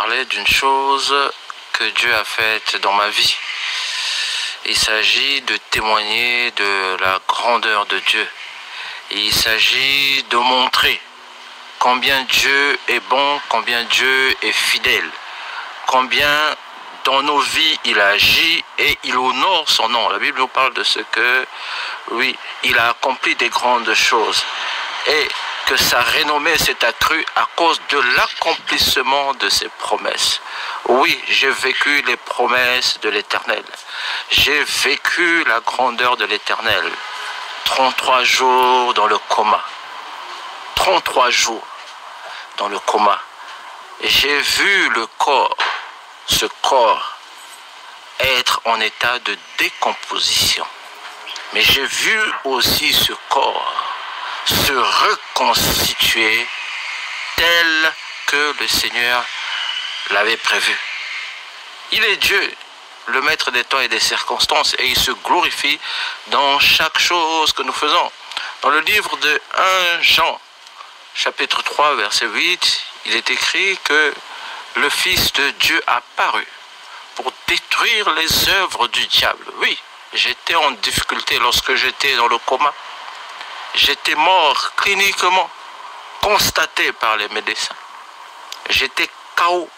parler d'une chose que Dieu a faite dans ma vie. Il s'agit de témoigner de la grandeur de Dieu. Il s'agit de montrer combien Dieu est bon, combien Dieu est fidèle, combien dans nos vies il agit et il honore son nom. La Bible nous parle de ce que, oui, il a accompli des grandes choses et que sa renommée s'est accrue à cause de l'accomplissement de ses promesses. Oui, j'ai vécu les promesses de l'Éternel. J'ai vécu la grandeur de l'Éternel. 33 jours dans le coma. 33 jours dans le coma. J'ai vu le corps, ce corps, être en état de décomposition. Mais j'ai vu aussi ce corps se reconstituer tel que le Seigneur l'avait prévu. Il est Dieu, le maître des temps et des circonstances, et il se glorifie dans chaque chose que nous faisons. Dans le livre de 1 Jean, chapitre 3, verset 8, il est écrit que le Fils de Dieu a paru pour détruire les œuvres du diable. Oui, j'étais en difficulté lorsque j'étais dans le coma. J'étais mort cliniquement, constaté par les médecins. J'étais KO.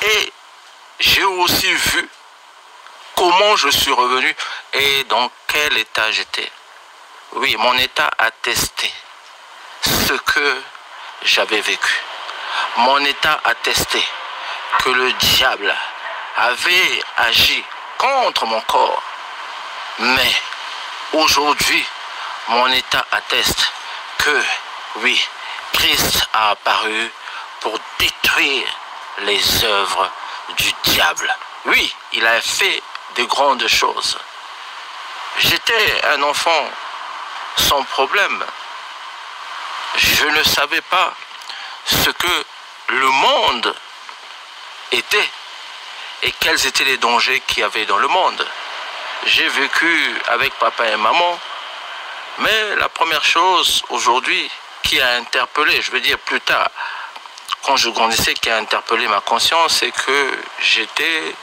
Et j'ai aussi vu comment je suis revenu et dans quel état j'étais. Oui, mon état attestait ce que j'avais vécu. Mon état attestait que le diable avait agi contre mon corps. Mais aujourd'hui, mon état atteste que, oui, Christ a apparu pour détruire les œuvres du diable. Oui, il a fait de grandes choses. J'étais un enfant sans problème. Je ne savais pas ce que le monde était et quels étaient les dangers qu'il y avait dans le monde. J'ai vécu avec papa et maman, mais la première chose aujourd'hui qui a interpellé, je veux dire plus tard, quand je grandissais, qui a interpellé ma conscience, c'est que j'étais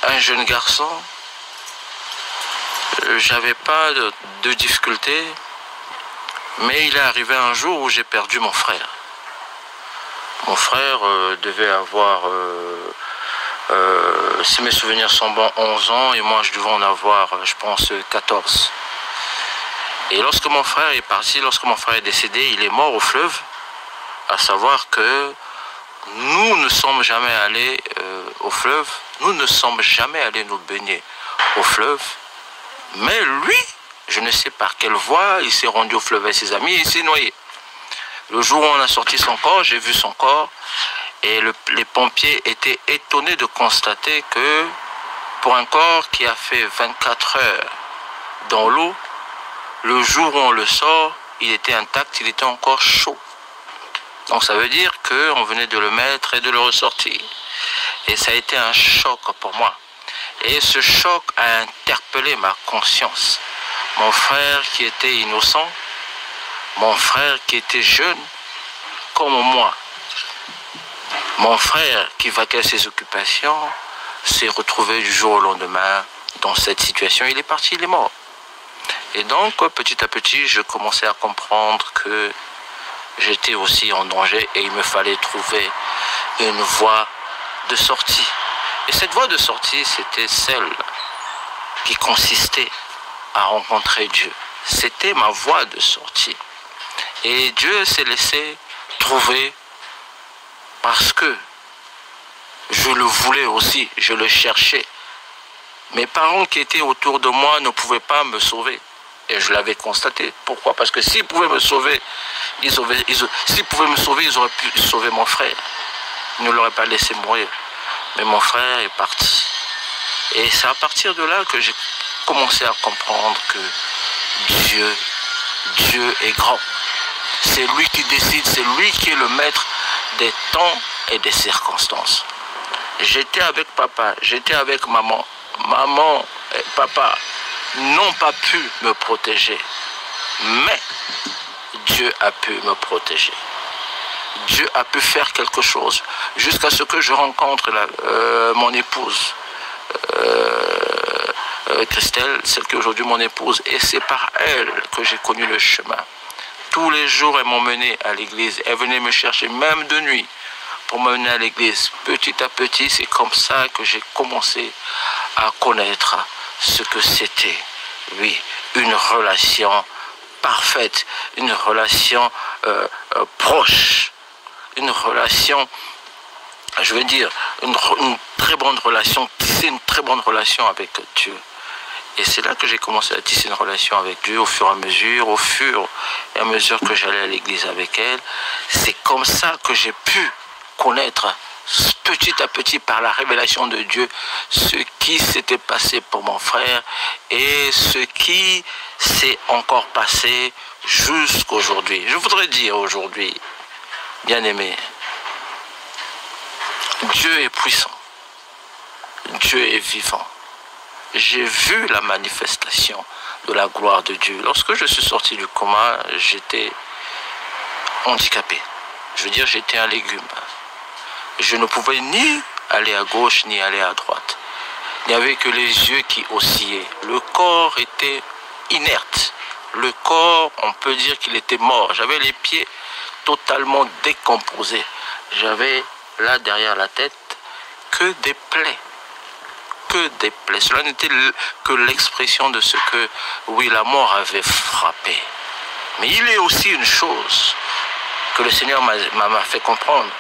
un jeune garçon. J'avais pas de difficultés, mais il est arrivé un jour où j'ai perdu mon frère. Mon frère devait avoir, si mes souvenirs sont bons, 11 ans, et moi je devais en avoir, je pense, 14. Et lorsque mon frère est parti, lorsque mon frère est décédé, il est mort au fleuve, à savoir que nous ne sommes jamais allés au fleuve, nous ne sommes jamais allés nous baigner au fleuve, mais lui, je ne sais par quelle voie, il s'est rendu au fleuve avec ses amis et il s'est noyé. Le jour où on a sorti son corps, j'ai vu son corps et les pompiers étaient étonnés de constater que pour un corps qui a fait 24 heures dans l'eau, le jour où on le sort, il était intact, il était encore chaud. Donc ça veut dire qu'on venait de le mettre et de le ressortir. Et ça a été un choc pour moi. Et ce choc a interpellé ma conscience. Mon frère qui était innocent, mon frère qui était jeune, comme moi. Mon frère qui vaquait ses occupations s'est retrouvé du jour au lendemain dans cette situation. Il est parti, il est mort. Et donc, petit à petit, je commençais à comprendre que j'étais aussi en danger et il me fallait trouver une voie de sortie. Et cette voie de sortie, c'était celle qui consistait à rencontrer Dieu. C'était ma voie de sortie. Et Dieu s'est laissé trouver parce que je le voulais aussi, je le cherchais. Mes parents qui étaient autour de moi ne pouvaient pas me sauver. Et je l'avais constaté. Pourquoi? Parce que s'ils pouvaient me sauver, ils auraient pu sauver mon frère. Ils ne l'auraient pas laissé mourir. Mais mon frère est parti. Et c'est à partir de là que j'ai commencé à comprendre que Dieu est grand. C'est lui qui décide, c'est lui qui est le maître des temps et des circonstances. J'étais avec papa, j'étais avec maman. Maman et papa n'ont pas pu me protéger. Mais Dieu a pu me protéger. Dieu a pu faire quelque chose jusqu'à ce que je rencontre mon épouse. Christelle, celle qui est aujourd'hui mon épouse, et c'est par elle que j'ai connu le chemin. Tous les jours, elle m'emmenait à l'église. Elle venait me chercher, même de nuit, pour m'emmener à l'église. Petit à petit, c'est comme ça que j'ai commencé à connaître ce que c'était. Oui, une relation parfaite, une relation proche, une relation, je veux dire, une très bonne relation, tisser une très bonne relation avec Dieu. Et c'est là que j'ai commencé à tisser une relation avec Dieu au fur et à mesure que j'allais à l'église avec elle. C'est comme ça que j'ai pu connaître petit à petit par la révélation de Dieu ce qui s'était passé pour mon frère et ce qui s'est encore passé jusqu'aujourd'hui. Je voudrais dire aujourd'hui, bien-aimé, Dieu est puissant, Dieu est vivant. J'ai vu la manifestation de la gloire de Dieu. Lorsque je suis sorti du coma, j'étais handicapé. Je veux dire, j'étais un légume. Je ne pouvais ni aller à gauche ni aller à droite. Il n'y avait que les yeux qui oscillaient. Le corps était inerte. Le corps, on peut dire qu'il était mort. J'avais les pieds totalement décomposés. J'avais là derrière la tête que des plaies. Que des plaies. Cela n'était que l'expression de ce que, oui, la mort avait frappé. Mais il est aussi une chose que le Seigneur m'a fait comprendre,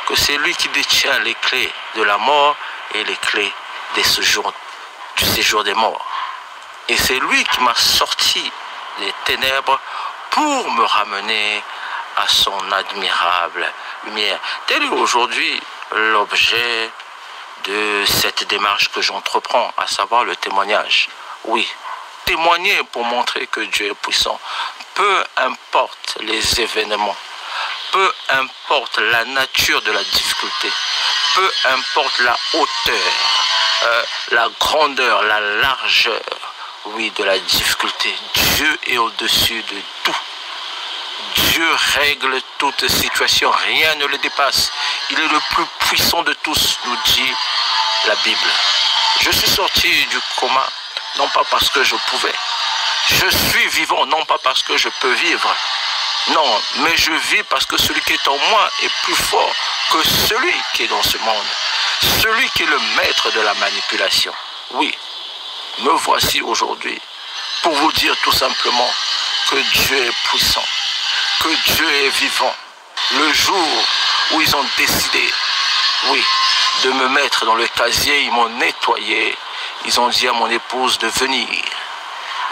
que c'est lui qui détient les clés de la mort et les clés du séjour des morts. Et c'est lui qui m'a sorti des ténèbres pour me ramener à son admirable lumière. Tel est aujourd'hui l'objet de cette démarche que j'entreprends, à savoir le témoignage. Oui, témoigner pour montrer que Dieu est puissant. Peu importe les événements, peu importe la nature de la difficulté, peu importe la hauteur, la grandeur, la largeur, oui, de la difficulté, Dieu est au-dessus de tout. Dieu règle toute situation, rien ne le dépasse. Il est le plus puissant de tous, nous dit la Bible. Je suis sorti du coma, non pas parce que je pouvais. Je suis vivant, non pas parce que je peux vivre. Non, mais je vis parce que celui qui est en moi est plus fort que celui qui est dans ce monde. Celui qui est le maître de la manipulation. Oui, me voici aujourd'hui pour vous dire tout simplement que Dieu est puissant, que Dieu est vivant. Le jour où ils ont décidé, oui, de me mettre dans le casier, ils m'ont nettoyé. Ils ont dit à mon épouse de venir.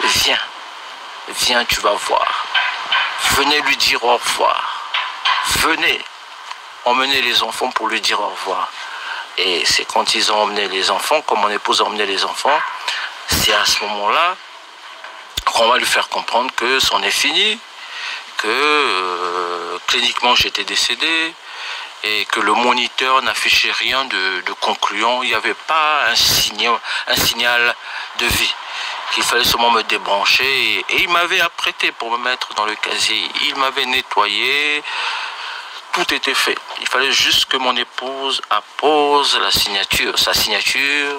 Viens, viens, tu vas voir. Venez lui dire au revoir. Venez emmener les enfants pour lui dire au revoir. Et c'est quand ils ont emmené les enfants, comme mon épouse a emmené les enfants, c'est à ce moment-là qu'on va lui faire comprendre que c'en est fini, que cliniquement j'étais décédé et que le moniteur n'affichait rien de concluant. Il n'y avait pas un signal de vie. Qu'il fallait seulement me débrancher et il m'avait apprêté pour me mettre dans le casier. Il m'avait nettoyé, tout était fait. Il fallait juste que mon épouse appose sa signature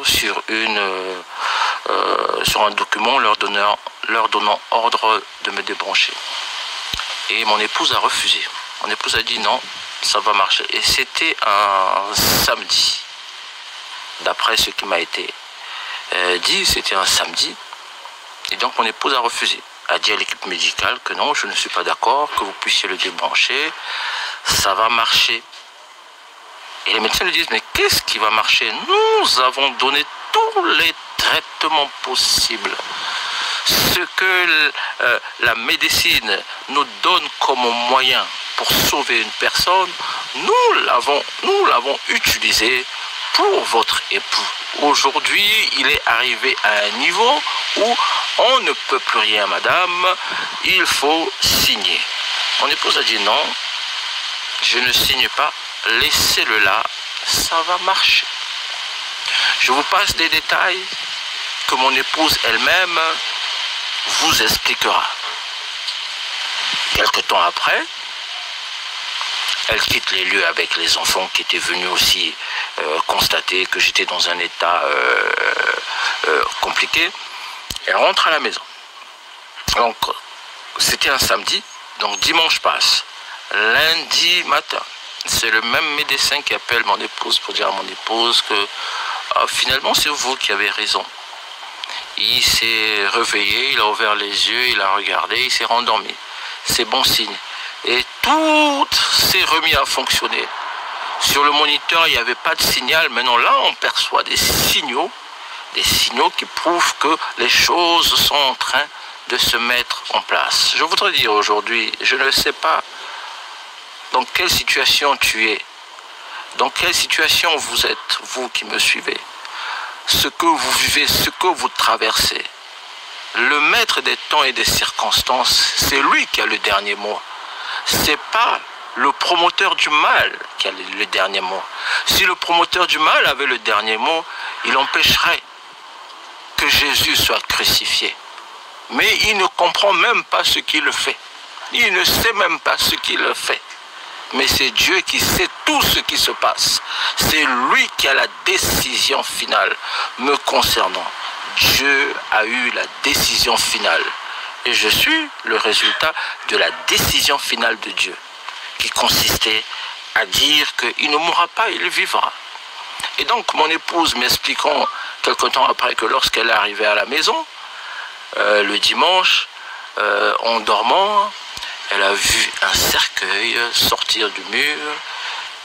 sur un document leur donnant ordre de me débrancher. Et mon épouse a refusé. Mon épouse a dit non, ça va marcher. Et c'était un samedi. D'après ce qui m'a été dit, c'était un samedi. Et donc mon épouse a refusé, a dit à l'équipe médicale que non, je ne suis pas d'accord, que vous puissiez le débrancher, ça va marcher. Et les médecins lui disent, mais qu'est-ce qui va marcher? Nous avons donné tous les traitements possibles. Ce que la médecine nous donne comme moyen pour sauver une personne, nous l'avons utilisé pour votre époux. Aujourd'hui, il est arrivé à un niveau où on ne peut plus rien, madame, il faut signer. Mon épouse a dit non, je ne signe pas, laissez-le là, ça va marcher. Je vous passe des détails que mon épouse elle-même vous expliquera. Quelque temps après, elle quitte les lieux avec les enfants qui étaient venus aussi constater que j'étais dans un état compliqué. Elle rentre à la maison. Donc, c'était un samedi, donc dimanche passe. Lundi matin, c'est le même médecin qui appelle mon épouse pour dire à mon épouse que finalement c'est vous qui avez raison. Il s'est réveillé, il a ouvert les yeux, il a regardé, il s'est rendormi. C'est bon signe. Et tout s'est remis à fonctionner. Sur le moniteur, il n'y avait pas de signal. Maintenant, là, on perçoit des signaux qui prouvent que les choses sont en train de se mettre en place. Je voudrais dire aujourd'hui, je ne sais pas dans quelle situation tu es, dans quelle situation vous êtes, vous qui me suivez, ce que vous vivez, ce que vous traversez. Le maître des temps et des circonstances, c'est lui qui a le dernier mot. C'est pas le promoteur du mal qui a le dernier mot. Si le promoteur du mal avait le dernier mot, il empêcherait que Jésus soit crucifié. Mais il ne comprend même pas ce qu'il fait. Il ne sait même pas ce qu'il fait. Mais c'est Dieu qui sait tout ce qui se passe. C'est lui qui a la décision finale me concernant. Dieu a eu la décision finale. Et je suis le résultat de la décision finale de Dieu, qui consistait à dire qu'il ne mourra pas, il vivra. Et donc mon épouse m'expliquant quelque temps après que lorsqu'elle est arrivée à la maison, le dimanche, en dormant, elle a vu un cercueil sortir du mur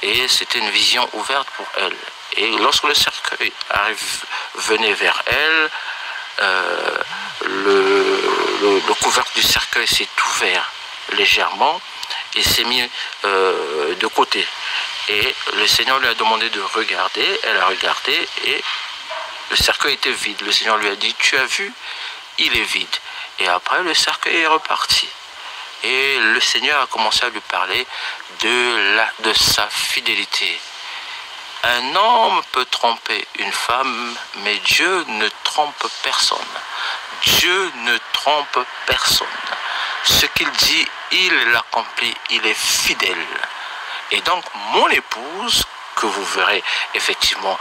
et c'était une vision ouverte pour elle. Et lorsque le cercueil venait vers elle, le couvercle du cercueil s'est ouvert légèrement et s'est mis de côté. Et le Seigneur lui a demandé de regarder, elle a regardé et le cercueil était vide. Le Seigneur lui a dit, tu as vu, il est vide. Et après, le cercueil est reparti. Et le Seigneur a commencé à lui parler de sa fidélité. Un homme peut tromper une femme, mais Dieu ne trompe personne. Dieu ne trompe personne. Ce qu'il dit, il l'accomplit, il est fidèle. Et donc, mon épouse, que vous verrez effectivement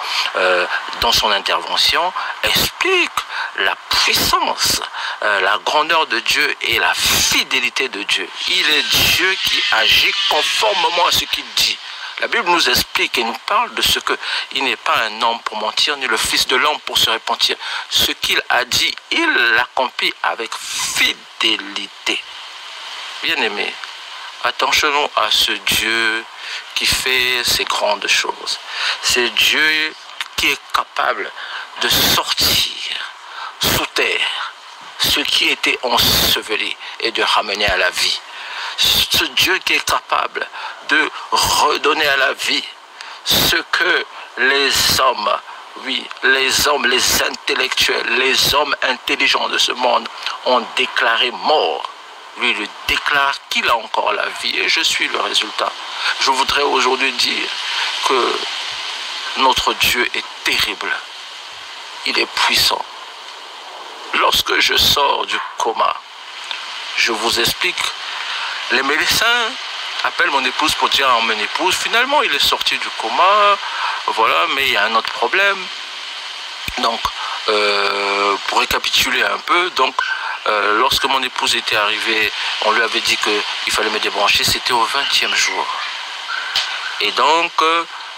dans son intervention, explique la puissance, la grandeur de Dieu et la fidélité de Dieu. Il est Dieu qui agit conformément à ce qu'il dit. La Bible nous explique et nous parle de ce que il n'est pas un homme pour mentir, ni le fils de l'homme pour se repentir. Ce qu'il a dit, il l'accomplit avec fidélité. Bien-aimés, attachons-nous à ce Dieu qui fait ces grandes choses. C'est Dieu qui est capable de sortir sous terre ce qui était enseveli et de ramener à la vie. Ce Dieu qui est capable de redonner à la vie ce que les hommes, oui, les hommes, les intellectuels, les hommes intelligents de ce monde ont déclaré mort. Lui, il déclare qu'il a encore la vie et je suis le résultat. Je voudrais aujourd'hui dire que notre Dieu est terrible. Il est puissant. Lorsque je sors du coma, je vous explique, les médecins appellent mon épouse pour dire à mon épouse, finalement il est sorti du coma, voilà, mais il y a un autre problème. Donc, pour récapituler un peu, donc, lorsque mon épouse était arrivée, on lui avait dit qu'il fallait me débrancher, c'était au 20e jour. Et donc,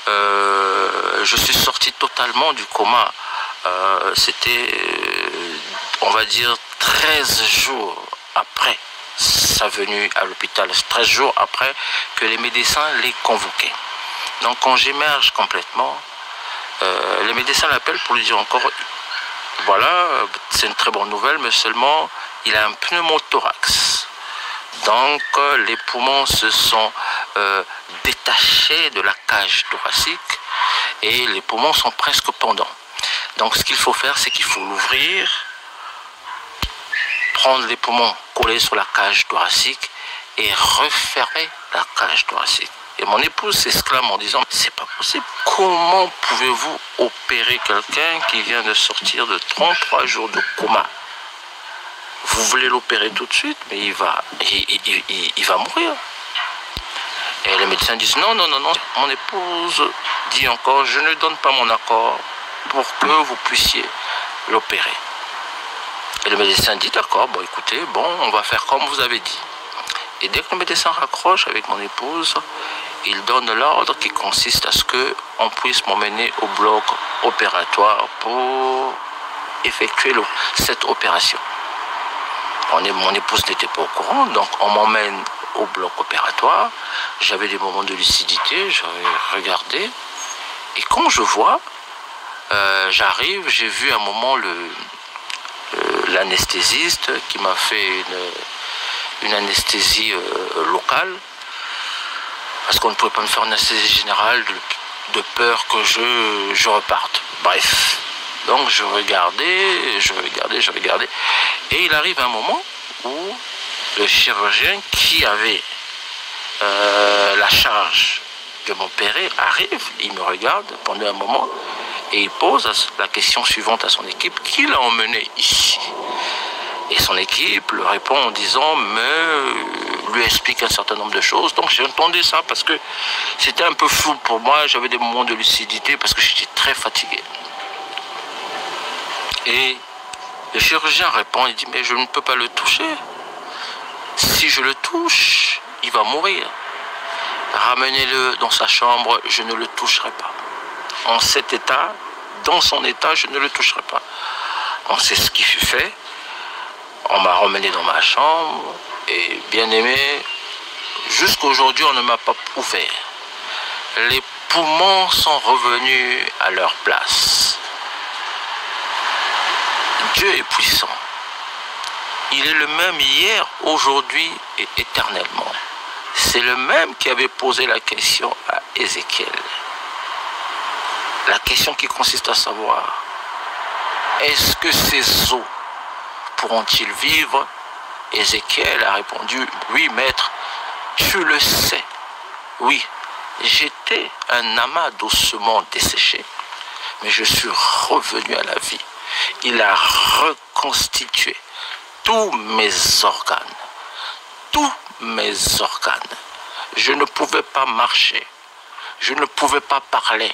je suis sorti totalement du coma. C'était, on va dire, 13 jours après sa venue à l'hôpital. 13 jours après que les médecins l'aient convoqué. Donc, quand j'émerge complètement, les médecins l'appellent pour lui dire encore, voilà, c'est une très bonne nouvelle, mais seulement il a un pneumothorax. Donc les poumons se sont détachés de la cage thoracique et les poumons sont presque pendants. Donc ce qu'il faut faire, c'est qu'il faut l'ouvrir, prendre les poumons collés sur la cage thoracique et refermer la cage thoracique. Et mon épouse s'exclame en disant, c'est pas possible. Comment pouvez-vous opérer quelqu'un qui vient de sortir de 33 jours de coma? vous voulez l'opérer tout de suite, mais il va mourir. Et les médecins disent non, non, non, non. Mon épouse dit encore, je ne donne pas mon accord pour que vous puissiez l'opérer. Et le médecin dit d'accord, bon écoutez, bon, on va faire comme vous avez dit. Et dès que le médecin raccroche avec mon épouse, il donne l'ordre qui consiste à ce qu'on puisse m'emmener au bloc opératoire pour effectuer cette opération. Mon épouse n'était pas au courant, donc on m'emmène au bloc opératoire. J'avais des moments de lucidité, j'avais regardé. Et quand je vois, j'arrive, j'ai vu un moment l'anesthésiste qui m'a fait une anesthésie locale, parce qu'on ne pouvait pas me faire une anesthésie générale de peur que je reparte. Bref, donc je regardais, et il arrive un moment où le chirurgien qui avait la charge de m'opérer arrive, il me regarde pendant un moment, et il pose la question suivante à son équipe, qui l'a emmené ici? Et son équipe lui répond en disant, mais lui explique un certain nombre de choses. Donc j'ai entendu ça parce que c'était un peu flou pour moi. J'avais des moments de lucidité parce que j'étais très fatigué. Et le chirurgien répond, il dit, mais je ne peux pas le toucher. Si je le touche, il va mourir. Ramenez-le dans sa chambre, je ne le toucherai pas. En cet état, dans son état, je ne le toucherai pas. Donc c'est ce qui fut fait. On m'a ramené dans ma chambre et bien aimé, jusqu'aujourd'hui on ne m'a pas ouvert. Les poumons sont revenus à leur place. Dieu est puissant. Il est le même hier, aujourd'hui et éternellement. C'est le même qui avait posé la question à Ézéchiel. La question qui consiste à savoir, est-ce que ces os pourront-ils vivre? Ézéchiel a répondu, oui maître, tu le sais. Oui, j'étais un amas d'ossements desséchés, mais je suis revenu à la vie. Il a reconstitué tous mes organes. Tous mes organes. Je ne pouvais pas marcher. Je ne pouvais pas parler.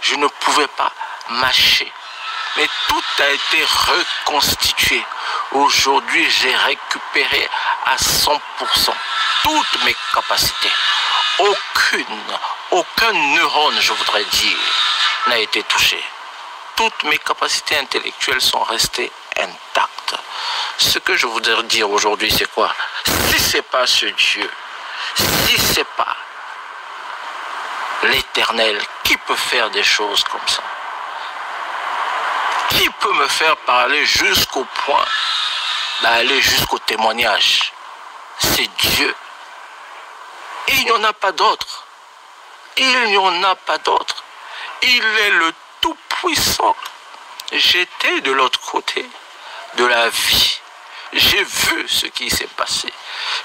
Je ne pouvais pas mâcher. Mais tout a été reconstitué. Aujourd'hui, j'ai récupéré à 100% toutes mes capacités. Aucun neurone, je voudrais dire, n'a été touché. Toutes mes capacités intellectuelles sont restées intactes. Ce que je voudrais dire aujourd'hui, c'est quoi? Si ce n'est pas ce Dieu, si ce n'est pas l'Éternel, qui peut faire des choses comme ça? Qui peut me faire parler jusqu'au point d'aller jusqu'au témoignage? C'est Dieu. Et il n'y en a pas d'autre. Il n'y en a pas d'autre. Il est le Tout-Puissant. J'étais de l'autre côté de la vie. J'ai vu ce qui s'est passé.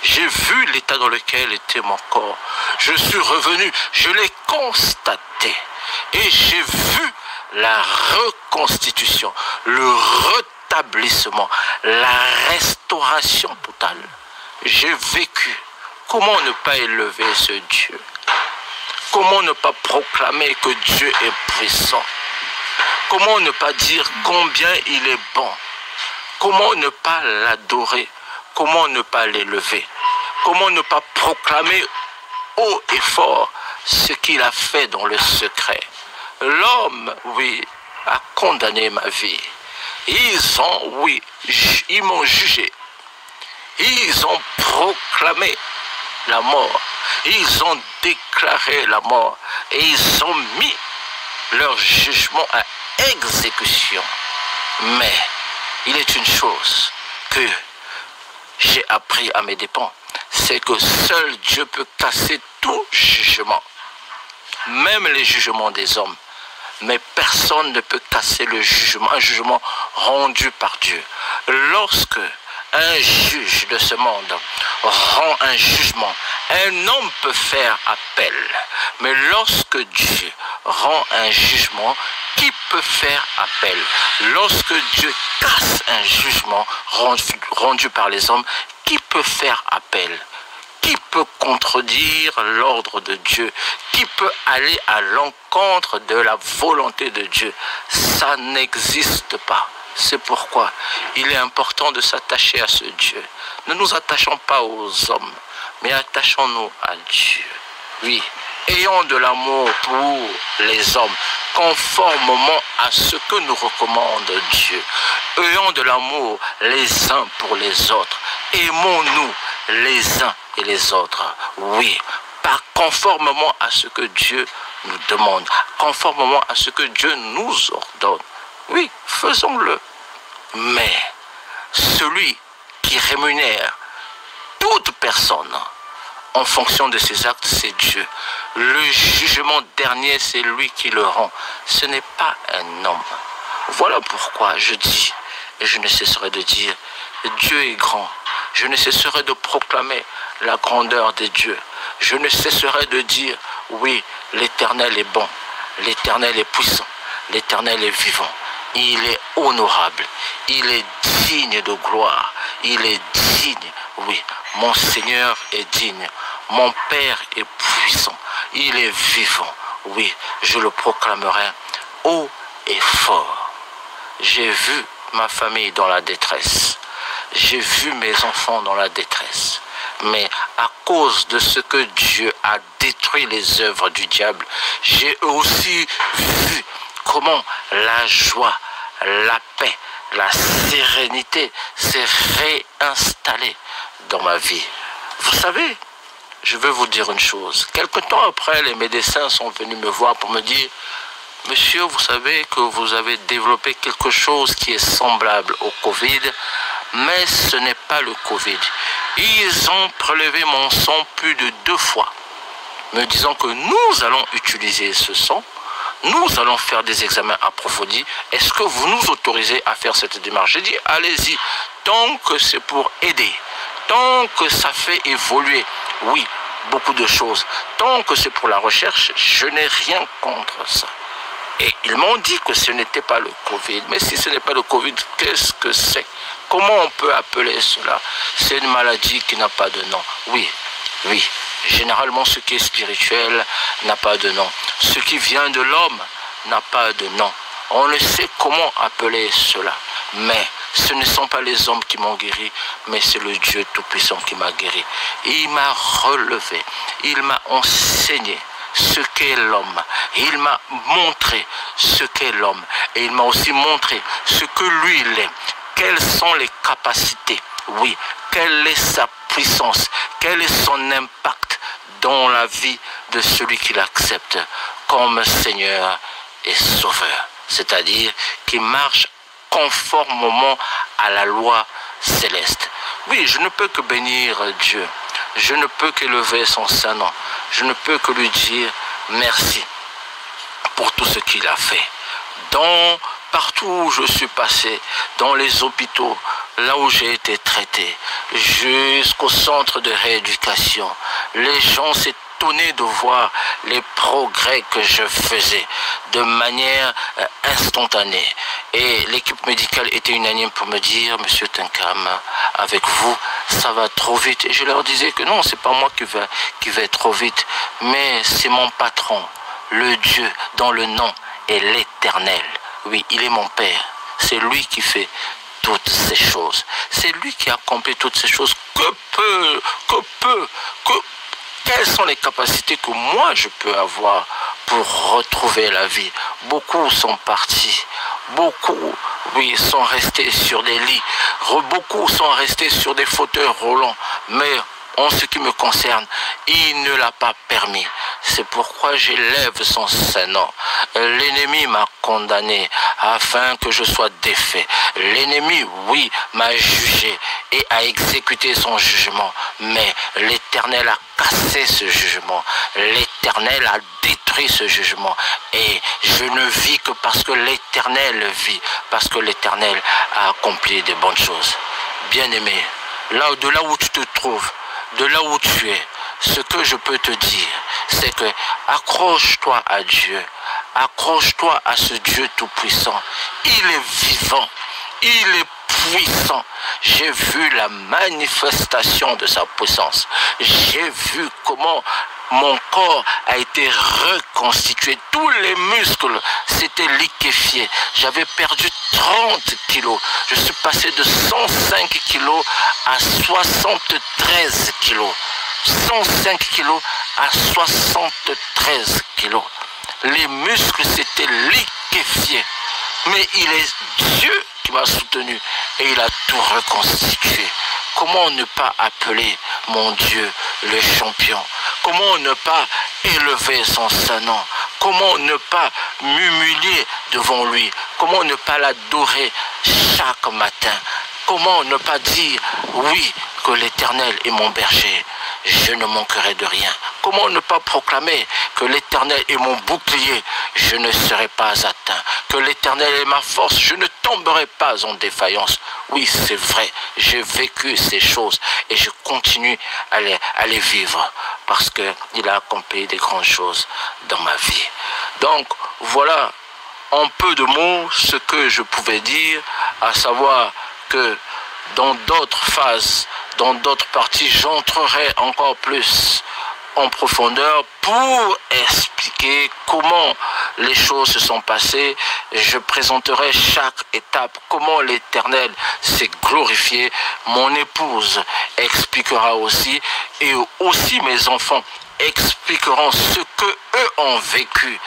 J'ai vu l'état dans lequel était mon corps. Je suis revenu, je l'ai constaté. Et j'ai vu la reconstitution, le rétablissement, la restauration totale. J'ai vécu. Comment ne pas élever ce Dieu? Comment ne pas proclamer que Dieu est puissant? Comment ne pas dire combien il est bon? Comment ne pas l'adorer? Comment ne pas l'élever? Comment ne pas proclamer haut et fort ce qu'il a fait dans le secret? L'homme, oui, a condamné ma vie. Ils m'ont jugé. Ils ont proclamé la mort. Ils ont déclaré la mort. Et ils ont mis leur jugement à exécution. Mais il est une chose que j'ai appris à mes dépens, c'est que seul Dieu peut casser tout jugement, même les jugements des hommes. Mais personne ne peut casser le jugement, un jugement rendu par Dieu. Lorsque un juge de ce monde rend un jugement, un homme peut faire appel. Mais lorsque Dieu rend un jugement, qui peut faire appel? Lorsque Dieu casse un jugement rendu par les hommes, qui peut faire appel? Qui peut contredire l'ordre de Dieu? Qui peut aller à l'encontre de la volonté de Dieu? Ça n'existe pas. C'est pourquoi il est important de s'attacher à ce Dieu. Ne nous attachons pas aux hommes, mais attachons-nous à Dieu. Oui, ayons de l'amour pour les hommes, conformément à ce que nous recommande Dieu. Ayons de l'amour les uns pour les autres. Aimons-nous les uns et les autres. Oui, par conformément à ce que Dieu nous demande, conformément à ce que Dieu nous ordonne. Oui, faisons-le. Mais celui qui rémunère toute personne en fonction de ses actes, c'est Dieu. Le jugement dernier, c'est lui qui le rend. Ce n'est pas un homme. Voilà pourquoi je dis, et je ne cesserai de dire, Dieu est grand. Je ne cesserai de proclamer la grandeur de Dieu. Je ne cesserai de dire, oui, l'Éternel est bon, l'Éternel est puissant, l'Éternel est vivant. Il est honorable, il est digne de gloire, il est digne, oui, mon Seigneur est digne, mon Père est puissant, il est vivant, oui, je le proclamerai haut et fort. J'ai vu ma famille dans la détresse, j'ai vu mes enfants dans la détresse, mais à cause de ce que Dieu a détruit les œuvres du diable, j'ai aussi vu comment la joie, la paix, la sérénité s'est réinstallée dans ma vie. Vous savez, je veux vous dire une chose. Quelque temps après, les médecins sont venus me voir pour me dire, monsieur, vous savez que vous avez développé quelque chose qui est semblable au Covid, mais ce n'est pas le Covid. Ils ont prélevé mon sang plus de 2 fois, me disant que nous allons utiliser ce sang. Nous allons faire des examens approfondis. Est-ce que vous nous autorisez à faire cette démarche? J'ai dit, allez-y, tant que c'est pour aider, tant que ça fait évoluer, oui, beaucoup de choses, tant que c'est pour la recherche, je n'ai rien contre ça. Et ils m'ont dit que ce n'était pas le Covid. Mais si ce n'est pas le Covid, qu'est-ce que c'est? Comment on peut appeler cela? C'est une maladie qui n'a pas de nom. Oui, oui. Généralement, ce qui est spirituel n'a pas de nom. Ce qui vient de l'homme n'a pas de nom. On ne sait comment appeler cela. Mais ce ne sont pas les hommes qui m'ont guéri, mais c'est le Dieu Tout-Puissant qui m'a guéri. Et il m'a relevé. Il m'a enseigné ce qu'est l'homme. Il m'a montré ce qu'est l'homme. Et il m'a aussi montré ce que lui il est. Quelles sont les capacités? Oui. Quelle est sa puissance? Quel est son impact dans la vie de celui qui l'accepte comme Seigneur et Sauveur? C'est-à-dire qui marche conformément à la loi céleste. Oui, je ne peux que bénir Dieu. Je ne peux qu'élever son saint nom. Je ne peux que lui dire merci pour tout ce qu'il a fait. Partout où je suis passé, dans les hôpitaux, là où j'ai été traité, jusqu'au centre de rééducation, les gens s'étonnaient de voir les progrès que je faisais de manière instantanée. Et l'équipe médicale était unanime pour me dire, Monsieur Tenkam, avec vous, ça va trop vite. Et je leur disais que non, c'est pas moi qui vais trop vite, mais c'est mon patron, le Dieu dont le nom est l'Éternel. Oui, il est mon Père. C'est lui qui fait toutes ces choses. C'est lui qui accomplit toutes ces choses. Quelles sont les capacités que moi je peux avoir pour retrouver la vie? Beaucoup sont partis. Beaucoup, oui, sont restés sur des lits. Beaucoup sont restés sur des fauteuils roulants. Mais en ce qui me concerne, il ne l'a pas permis. C'est pourquoi j'élève son saint nom. L'ennemi m'a condamné afin que je sois défait. L'ennemi, oui, m'a jugé et a exécuté son jugement. Mais l'Éternel a cassé ce jugement. L'Éternel a détruit ce jugement. Et je ne vis que parce que l'Éternel vit, parce que l'Éternel a accompli de bonnes choses. Bien-aimé, de là où tu te trouves, de là où tu es, ce que je peux te dire, c'est que accroche-toi à Dieu, accroche-toi à ce Dieu tout-puissant. Il est vivant, il est puissant. J'ai vu la manifestation de sa puissance. J'ai vu comment mon corps a été reconstitué. Tous les muscles s'étaient liquéfiés. J'avais perdu 30 kilos. Je suis passé de 105 kilos à 73 kilos. 105 kilos à 73 kilos. Les muscles s'étaient liquéfiés. Mais il est Dieu qui m'a soutenu et il a tout reconstitué. Comment ne pas appeler mon Dieu le champion? Comment ne pas élever son saint nom? Comment ne pas m'humilier devant lui? Comment ne pas l'adorer chaque matin? Comment ne pas dire oui que l'Éternel est mon berger? Je ne manquerai de rien. Comment ne pas proclamer que l'Éternel est mon bouclier? Je ne serai pas atteint. Que l'Éternel est ma force. Je ne tomberai pas en défaillance. Oui, c'est vrai. J'ai vécu ces choses et je continue à les vivre parce qu'il a accompli des grandes choses dans ma vie. Donc, voilà en peu de mots ce que je pouvais dire, à savoir que dans d'autres phases, dans d'autres parties, j'entrerai encore plus en profondeur pour expliquer comment les choses se sont passées. Je présenterai chaque étape, comment l'Éternel s'est glorifié. Mon épouse expliquera aussi, et aussi mes enfants expliqueront ce que eux ont vécu,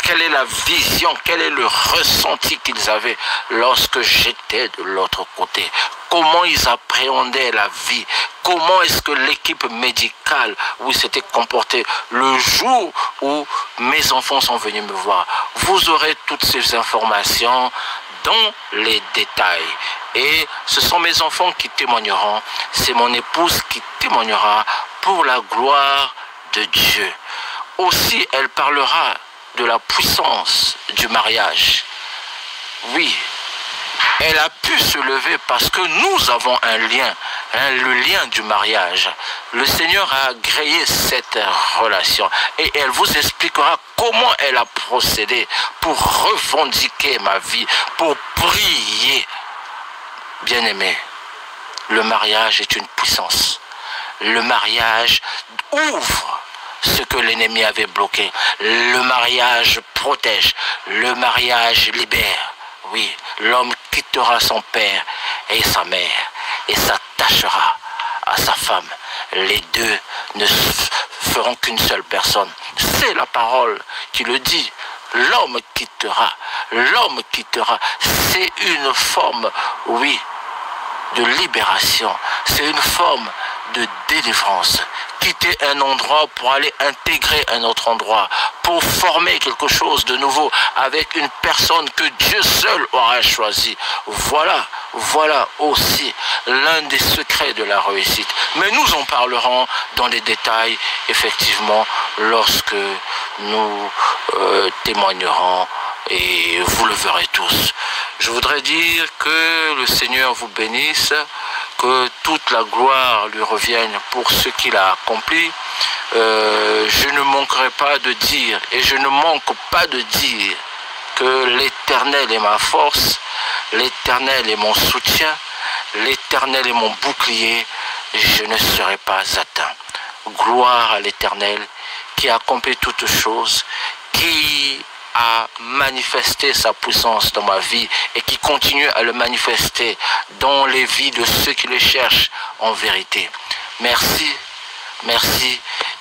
quelle est la vision, quel est le ressenti qu'ils avaient lorsque j'étais de l'autre côté, comment ils appréhendaient la vie, comment est-ce que l'équipe médicale s'était comportée le jour où mes enfants sont venus me voir. Vous aurez toutes ces informations dans les détails. Et ce sont mes enfants qui témoigneront, c'est mon épouse qui témoignera pour la gloire de Dieu. Aussi, elle parlera de la puissance du mariage. Oui, elle a pu se lever parce que nous avons un lien, le lien du mariage. Le Seigneur a agréé cette relation et elle vous expliquera comment elle a procédé pour revendiquer ma vie, pour prier. Bien-aimé, le mariage est une puissance. Le mariage ouvre ce que l'ennemi avait bloqué. Le mariage protège. Le mariage libère. Oui, l'homme quittera son père et sa mère et s'attachera à sa femme. Les deux ne feront qu'une seule personne. C'est la parole qui le dit. L'homme quittera. L'homme quittera. C'est une forme, oui, de libération. C'est une forme de délivrance. Quitter un endroit pour aller intégrer un autre endroit, pour former quelque chose de nouveau avec une personne que Dieu seul aura choisi. Voilà aussi l'un des secrets de la réussite. Mais nous en parlerons dans les détails, effectivement, lorsque nous témoignerons et vous le verrez tous. Je voudrais dire que le Seigneur vous bénisse, que toute la gloire lui revienne pour ce qu'il a accompli. Je ne manquerai pas de dire, et je ne manque pas de dire, que l'Éternel est ma force, l'Éternel est mon soutien, l'Éternel est mon bouclier, je ne serai pas atteint. Gloire à l'Éternel qui a accompli toutes choses, qui a manifesté sa puissance dans ma vie et qui continue à le manifester dans les vies de ceux qui le cherchent en vérité. Merci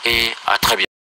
et à très bientôt.